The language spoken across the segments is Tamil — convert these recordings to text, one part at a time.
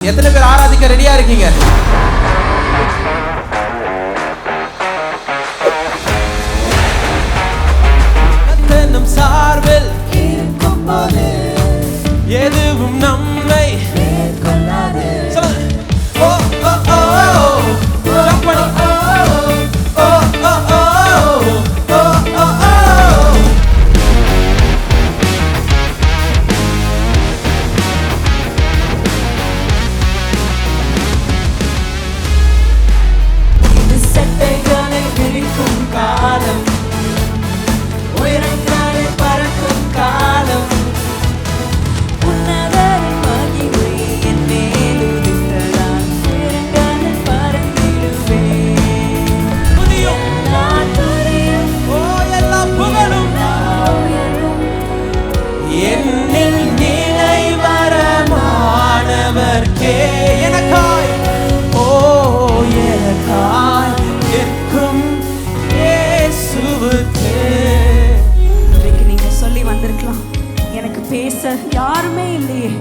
எத்தனை பேர் ஆராதிக்க ரெடியா இருக்கீங்க? நம் சார்பில் இருக்கும்போது எதுவும் நம்மை மேற்கொள்ளாது. ஓ ஓ ஓ ஜம்ப் பண்ணி ஓ ஓ ஓ ஓ ஓ ஓ. இது சட்டைகளை விரிக்கும் காலம், உயரங்களை பறக்கும் காலம், உன்னதரின் மகிமை என் மேல் உதித்ததால் உயரங்களில் பறந்திடுவேன். துதியும் எல்லா துதியும் ஓ எல்லா புகழும் என்னில் நிறைவரமானவர்க்கே எனக்காய் ஓ எனக்காய் நிற்கும் இயேசுவுக்கே. இன்றைக்கு நீங்க சொல்லி வந்திருக்கலாம், எனக்கு பேச யாருமே இல்லையே,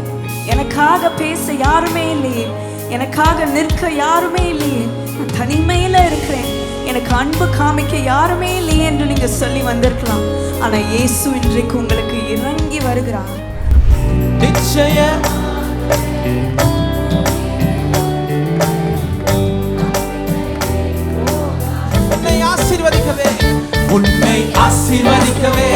எனக்காக பேச யாருமே இல்லையே, எனக்காக நிற்க யாருமே இல்லையே, நான் தனிமையில இருக்கிறேன், எனக்கு அன்பு காமிக்க யாருமே இல்லையே என்று நீங்க சொல்லி வந்திருக்கலாம். ஆனா இயேசு இன்றைக்கு உங்களுக்கு இறங்கி வருகிறார். நிச்சய உன்னை ஆசீர்வதிக்கவே, உன்னை ஆசீர்வதிக்கவே